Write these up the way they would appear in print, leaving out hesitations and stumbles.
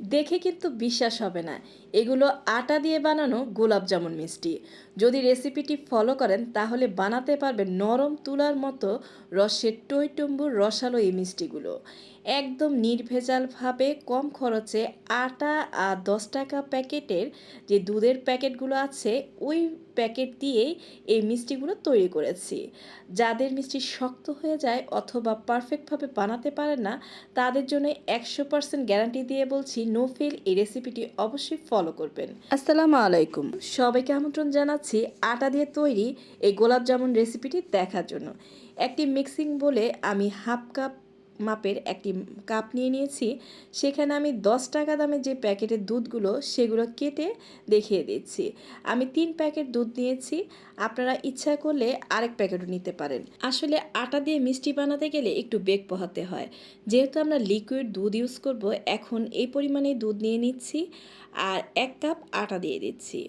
দেখে কিন্তু বিশ্বাস হবে না, এগুলো আটা দিয়ে বানানো গোলাপ জামুন মিষ্টি। যদি রেসিপিটি ফলো করেন তাহলে বানাতে পারবেন নরম তুলার মতো রসের টইটুম্বুর রসালো এই মিষ্টিগুলো। একদম নির্ভেজালভাবে কম খরচে আটা আর 10 টাকা প্যাকেটের যে দুধের প্যাকেটগুলো আছে ওই প্যাকেট দিয়েই এই মিষ্টিগুলো তৈরি করেছি। যাদের মিষ্টি শক্ত হয়ে যায় অথবা পারফেক্টভাবে বানাতে পারেন না তাদের জন্য 100% গ্যারান্টি দিয়ে বলছি, নো ফেল এই রেসিপিটি অবশ্যই ফলো করবেন। আসসালামু আলাইকুম, সবাইকে আমন্ত্রণ জানাচ্ছি আটা দিয়ে তৈরি এই গোলাপ জামুন রেসিপিটি দেখার জন্য। একটি মিক্সিং বলে আমি হাফ কাপ মাপের একটি কাপ নিয়ে নিয়েছি। সেখানে আমি 10 টাকা দামের যে প্যাকেটের দুধগুলো সেগুলো কেটে দেখিয়ে দিচ্ছি। আমি 3 প্যাকেট দুধ নিয়েছি, আপনারা ইচ্ছা করলে আরেক প্যাকেটও নিতে পারেন। আসলে আটা দিয়ে মিষ্টি বানাতে গেলে একটু বেগ পোহাতে হয়। যেহেতু আমরা লিকুইড দুধ ইউজ করব, এখন এই পরিমাণে দুধ নিয়ে নিচ্ছি আর 1 কাপ আটা দিয়ে দিচ্ছি।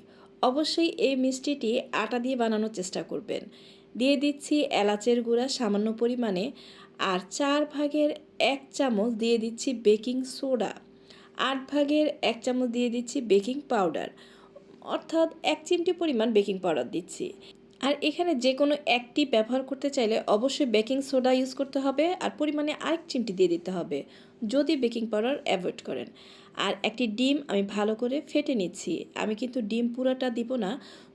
অবশ্যই এই মিষ্টিটি আটা দিয়ে বানানোর চেষ্টা করবেন। দিয়ে দিচ্ছি এলাচের গুঁড়া সামান্য পরিমাণে, আর 1/4 চামচ দিয়ে দিচ্ছি বেকিং সোডা, 1/8 চামচ দিয়ে দিচ্ছি বেকিং পাউডার, অর্থাৎ 1 চিমটি পরিমাণ বেকিং পাউডার দিচ্ছি। আর এখানে যে কোনো একটি ব্যবহার করতে চাইলে অবশ্যই বেকিং সোডা ইউজ করতে হবে আর পরিমাণে আরেক চিমটি দিয়ে দিতে হবে যদি বেকিং পাউডার অ্যাভয়েড করেন। আর একটি ডিম আমি ভালো করে ফেটে নিচ্ছি। আমি কিন্তু ডিম পুরাটা দিব না,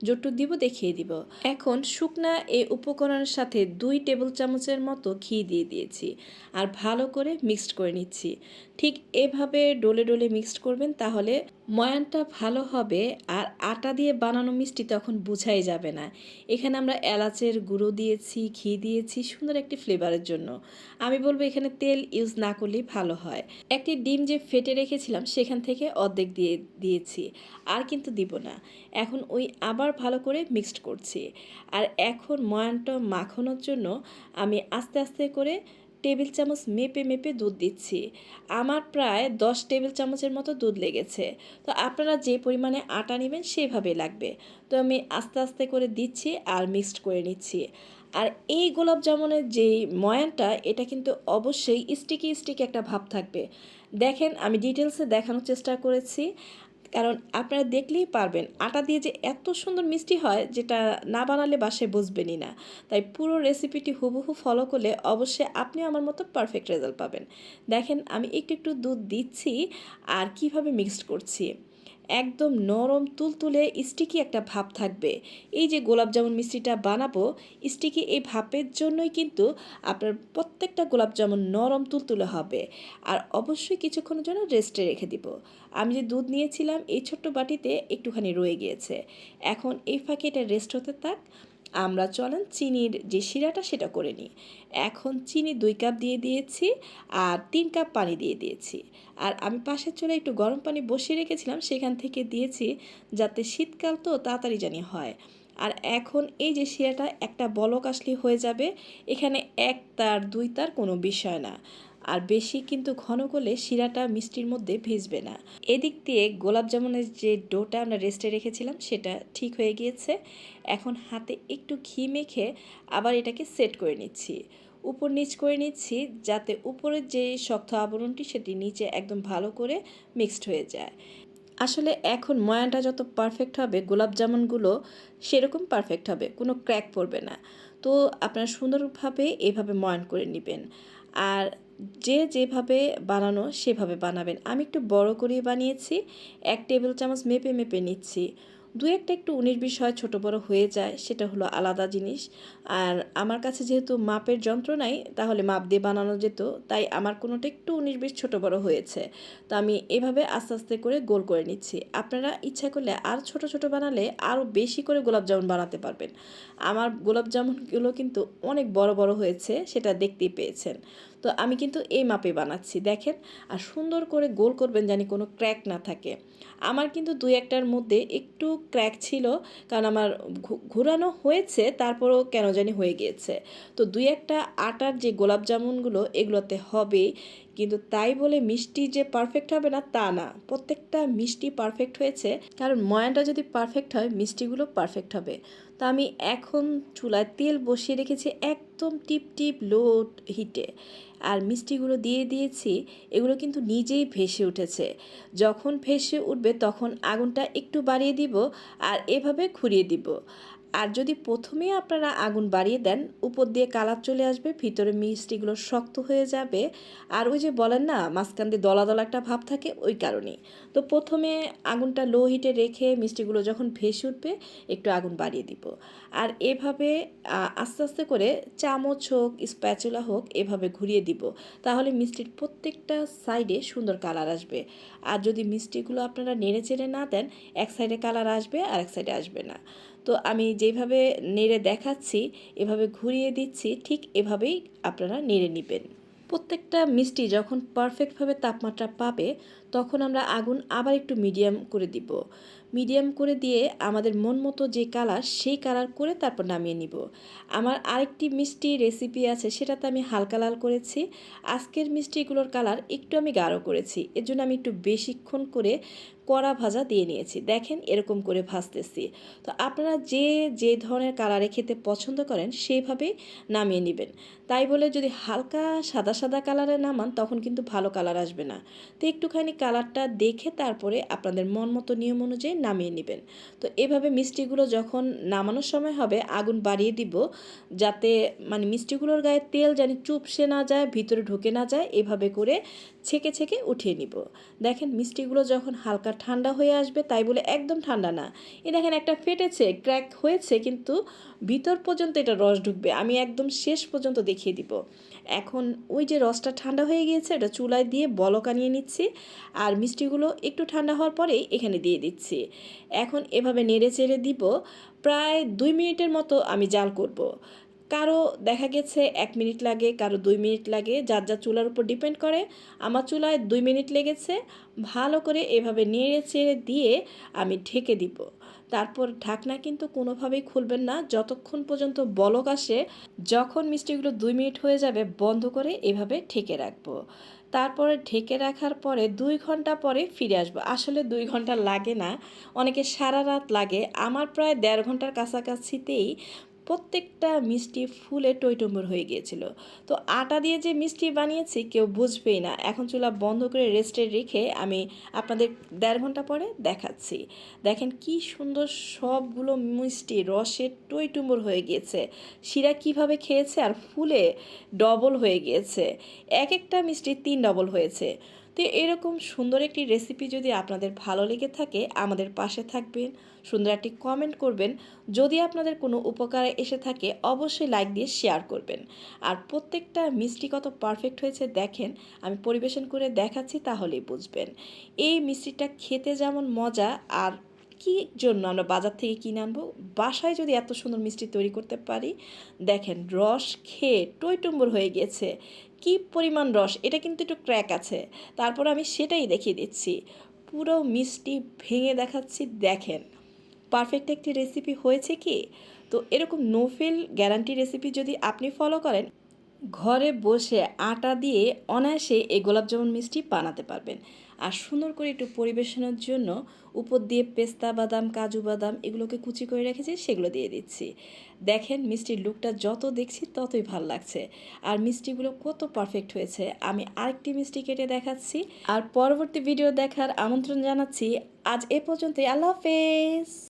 যতটুকু দিব দেখিয়ে দিব। এখন শুকনা এই উপকরণের সাথে 2 টেবিল চামচের মতো ঘি দিয়ে দিয়েছি আর ভালো করে মিক্সড করে নিচ্ছি। ঠিক এভাবে ডলে ডলে মিক্সড করবেন, তাহলে ময়ানটা ভালো হবে আর আটা দিয়ে বানানো মিষ্টি তখন বোঝাই যাবে না। এখানে আমরা এলাচের গুঁড়ো দিয়েছি, ঘি দিয়েছি সুন্দর একটি ফ্লেভারের জন্য। আমি বলবো এখানে তেল ইউজ না করলেই ভালো হয়। একটি ডিম যে ফেটে রেখেছিলাম সেখান থেকে অর্ধেক দিয়েছি, আর কিন্তু দিব না। এখন ওই আবার ভালো করে মিক্সড করছি। আর এখন ময়ানটা মাখানোর জন্য আমি আস্তে আস্তে করে টেবিল চামচ মেপে মেপে দুধ দিচ্ছি। আমার প্রায় 10 টেবিল চামচের মতো দুধ লেগেছে। তো আপনারা যে পরিমাণে আটা নেবেন সেভাবে লাগবে। তো আমি আস্তে আস্তে করে দিচ্ছি আর মিক্সড করে নিচ্ছি। আর এই গোলাপ জামুনের যেই ময়ানটা, এটা কিন্তু অবশ্যই স্টিকি স্টিকি একটা ভাব থাকবে। দেখেন আমি ডিটেলসে দেখানোর চেষ্টা করেছি, কারণ আপনারা দেখলেই পারবেন আটা দিয়ে যে এত সুন্দর মিষ্টি হয় যেটা না বানালে বাসায় বুঝবেনই না। তাই পুরো রেসিপিটি হুবহু ফলো করলে অবশ্যই আপনিও আমার মতো পারফেক্ট রেজাল্ট পাবেন। দেখেন আমি একটু একটু দুধ দিচ্ছি আর কিভাবে মিক্সড করছি। একদম নরম তুলতুলে স্টিকি একটা ভাব থাকবে। এই যে গোলাপ জামুন মিষ্টিটা বানাবো, স্টিকি এই ভাপের জন্যই কিন্তু আপনার প্রত্যেকটা গোলাপ জামুন নরম তুলতুলে হবে। আর অবশ্যই কিছুক্ষণের জন্য রেস্টে রেখে দিব। আমি যে দুধ নিয়েছিলাম এই ছোট্ট বাটিতে একটুখানি রয়ে গিয়েছে। এখন এই ফাঁকে এটা রেস্ট হতে থাক, আমরা চলেন চিনির যে শিরাটা সেটা করে নিই। এখন চিনি 2 কাপ দিয়ে দিয়েছি আর 3 কাপ পানি দিয়ে দিয়েছি। আর আমি পাশের চুলায় একটু গরম পানি বসিয়ে রেখেছিলাম, সেখান থেকে দিয়েছি যাতে শীতকাল তো তাড়াতাড়ি জানি হয়। আর এখন এই যে শিরাটা একটা বলক আসলে হয়ে যাবে। এখানে 1 তার 2 তার কোনো বিষয় না। আর বেশি কিন্তু ঘন করলে শিরাটা মিষ্টির মধ্যে ভিজবে না। এদিক দিয়ে গোলাপ জামুনের যে ডোটা আমরা রেস্টে রেখেছিলাম সেটা ঠিক হয়ে গিয়েছে। এখন হাতে একটু ঘি মেখে আবার এটাকে সেট করে নিচ্ছি, উপর নিচ করে নিচ্ছি, যাতে উপরের যে শক্ত আবরণটি সেটি নিচে একদম ভালো করে মিক্সড হয়ে যায়। আসলে এখন ময়ানটা যত পারফেক্ট হবে গোলাপ জামুনগুলো সেরকম পারফেক্ট হবে, কোনো ক্র্যাক পড়বে না। তো আপনারা সুন্দরভাবে এভাবে ময়ান করে নেবেন। আর যে যেভাবে বানানো সেভাবে বানাবেন। আমি একটু বড় করে বানিয়েছি, 1 টেবিল চামচ মেপে মেপে নিচ্ছি। দু একটা একটু 19-20 হয়, ছোটো বড়ো হয়ে যায়, সেটা হলো আলাদা জিনিস। আর আমার কাছে যেহেতু মাপের যন্ত্র নাই, তাহলে মাপ দিয়ে বানানো যেত, তাই আমার কোনোটা একটু 19-20 ছোটো বড়ো হয়েছে। তো আমি এভাবে আস্তে আস্তে করে গোল করে নিচ্ছি। আপনারা ইচ্ছা করলে আর ছোট ছোট বানালে আরও বেশি করে গোলাপ জামুন বানাতে পারবেন। আমার গোলাপ জামুনগুলো কিন্তু অনেক বড় বড় হয়েছে, সেটা দেখতেই পেয়েছেন। তো আমি কিন্তু এই মাপে বানাচ্ছি, দেখেন। আর সুন্দর করে গোল করবেন জানি কোনো ক্র্যাক না থাকে। আমার কিন্তু 2-1টার মধ্যে একটু ক্র্যাক ছিল, কারণ আমার ঘোরানো হয়েছে তারপরেও কেন জানি হয়ে গিয়েছে। তো 2-1টা আটার যে গোলাপ জামুনগুলো এগুলোতে হবে, কিন্তু তাই বলে মিষ্টি যে পারফেক্ট হবে না তা না, প্রত্যেকটা মিষ্টি পারফেক্ট হয়েছে, কারণ ময়ানটা যদি পারফেক্ট হয় মিষ্টিগুলো পারফেক্ট হবে। তো আমি এখন চুলায় তেল বসিয়ে রেখেছি একদম টিপ টিপ লো হিটে, আর মিষ্টিগুলো দিয়ে দিয়েছি। এগুলো কিন্তু নিজেই ভেসে উঠেছে। যখন ভেসে উঠবে তখন আগুনটা একটু বাড়িয়ে দিব আর এভাবে ঘুরিয়ে দিব। আর যদি প্রথমেই আপনারা আগুন বাড়িয়ে দেন, উপর দিয়ে কালার চলে আসবে, ভিতরে মিষ্টিগুলো শক্ত হয়ে যাবে। আর ওই যে বলেন না মাঝখান দিয়ে দলা দলা একটা ভাব থাকে, ওই কারণেই। তো প্রথমে আগুনটা লো হিটে রেখে মিষ্টিগুলো যখন ভেসে উঠবে একটু আগুন বাড়িয়ে দিব। আর এভাবে আস্তে আস্তে করে চামচ হোক স্প্যাচুলা হোক এভাবে ঘুরিয়ে দিব, তাহলে মিষ্টির প্রত্যেকটা সাইডে সুন্দর কালার আসবে। আর যদি মিষ্টিগুলো আপনারা নেড়ে চেড়ে না দেন, এক সাইডে কালার আসবে আর এক সাইডে আসবে না। তো আমি যেভাবে নেড়ে দেখাচ্ছি, এভাবে ঘুরিয়ে দিচ্ছি, ঠিক এভাবেই আপনারা নেড়ে নেবেন। প্রত্যেকটা মিষ্টি যখন পারফেক্টভাবে তাপমাত্রা পাবে তখন আমরা আগুন আবার একটু মিডিয়াম করে দিব। মিডিয়াম করে দিয়ে আমাদের মন মতো যে কালার সেই কালার করে তারপর নামিয়ে নিব। আমার আরেকটি মিষ্টি রেসিপি আছে, সেটাতে আমি হালকা লাল করেছি। আজকের মিষ্টিগুলোর কালার একটু আমি গাঢ় করেছি, এর জন্য আমি একটু বেশিক্ষণ করে কড়া ভাজা দিয়ে নিয়েছি। দেখেন এরকম করে ভাজতেছি। তো আপনারা যে ধরনের কালারে খেতে পছন্দ করেন সেইভাবেই নামিয়ে নেবেন। তাই বলে যদি হালকা সাদা সাদা কালারে নামান তখন কিন্তু ভালো কালার আসবে না। তো একটুখানি কালারটা দেখে তারপরে আপনাদের মন মতো নিয়ম অনুযায়ী নামিয়ে নেবেন। তো এভাবে মিষ্টিগুলো যখন নামানোর সময় হবে আগুন বাড়িয়ে দিব, যাতে মানে মিষ্টিগুলোর গায়ে তেল জানি চুপসে না যায়, ভিতরে ঢুকে না যায়, এভাবে করে ছেঁকে ছেঁকে উঠিয়ে নিব। দেখেন মিষ্টিগুলো যখন হালকা ঠান্ডা হয়ে আসবে, তাই বলে একদম ঠান্ডা না, এ দেখেন একটা ফেটেছে, ক্র্যাক হয়েছে, কিন্তু ভিতর পর্যন্ত এটা রস ঢুকবে, আমি একদম শেষ পর্যন্ত দেখিয়ে দিব। এখন ওই যে রসটা ঠান্ডা হয়ে গিয়েছে, এটা চুলায় দিয়ে বলক আনিয়ে নিচ্ছি। আর মিষ্টিগুলো একটু ঠান্ডা হওয়ার পরেই এখানে দিয়ে দিচ্ছি। এখন এভাবে নেড়ে চেড়ে দিব। প্রায় 2 মিনিটের মতো আমি জাল করব। কারো দেখা গেছে 1 মিনিট লাগে, কারো 2 মিনিট লাগে, যার যার চুলার উপর ডিপেন্ড করে। আমার চুলায় 2 মিনিট লেগেছে। ভালো করে এভাবে নেড়ে চেড়ে দিয়ে আমি ঢেকে দিব। তারপর ঢাকনা কিন্তু কোনোভাবেই খুলবেন না যতক্ষণ পর্যন্ত বলক আসে। যখন মিষ্টিগুলো 2 মিনিট হয়ে যাবে বন্ধ করে এভাবে ঢেকে রাখবো। তারপরে ঢেকে রাখার পরে 2 ঘন্টা পরে ফিরে আসবো। আসলে 2 ঘন্টা লাগে না, অনেকে সারা রাত লাগে। আমার প্রায় 1.5 ঘন্টার কাছাকাছিতেই প্রত্যেকটা মিষ্টি ফুলে টইটুম্বুর হয়ে গিয়েছিল। তো আটা দিয়ে যে মিষ্টি বানিয়েছি কেউ বুঝবেই না। এখন চুলা বন্ধ করে রেস্টে রেখে আমি আপনাদের 1.5 ঘন্টা পরে দেখাচ্ছি। দেখেন কি সুন্দর সবগুলো মিষ্টি রসে টইটুম্বুর হয়ে গিয়েছে। শিরা কিভাবে খেয়েছে আর ফুলে ডবল হয়ে গিয়েছে, এক একটা মিষ্টি 3 ডবল হয়েছে। তো এরকম সুন্দর একটি রেসিপি যদি আপনাদের ভালো লেগে থাকে আমাদের পাশে থাকবেন, সুন্দর একটি কমেন্ট করবেন। যদি আপনাদের কোনো উপকারে এসে থাকে অবশ্যই লাইক দিয়ে শেয়ার করবেন। আর প্রত্যেকটা মিষ্টি কত পারফেক্ট হয়েছে দেখেন, আমি পরিবেশন করে দেখাচ্ছি তাহলেই বুঝবেন। এই মিষ্টিটা খেতে যেমন মজা, আর কী জন্য আমরা বাজার থেকে কিনে আনবো, বাসায় যদি এত সুন্দর মিষ্টি তৈরি করতে পারি। দেখেন রস খেয়ে টইটুম্বুর হয়ে গেছে, কি পরিমাণ রস, এটা কিন্তু একটু ক্র্যাক আছে, তারপর আমি সেটাই দেখিয়ে দিচ্ছি। পুরো মিষ্টি ভেঙে দেখাচ্ছি, দেখেন পারফেক্ট একটি রেসিপি হয়েছে কি। তো এরকম নো ফেল গ্যারান্টি রেসিপি যদি আপনি ফলো করেন, ঘরে বসে আটা দিয়ে অনায়াসে এই গোলাপজামুন মিষ্টি বানাতে পারবেন। আর সুন্দর করে একটু পরিবেশনের জন্য উপর দিয়ে পেস্তা বাদাম, কাজু বাদাম এগুলোকে কুচি করে রেখেছি, সেগুলো দিয়ে দিচ্ছি। দেখেন মিষ্টির লুকটা যত দেখছি ততই ভালো লাগছে। আর মিষ্টিগুলো কত পারফেক্ট হয়েছে। আমি আরেকটি মিষ্টি কেটে দেখাচ্ছি। আর পরবর্তী ভিডিও দেখার আমন্ত্রণ জানাচ্ছি। আজ এ পর্যন্তই, আল্লাহ হাফেজ।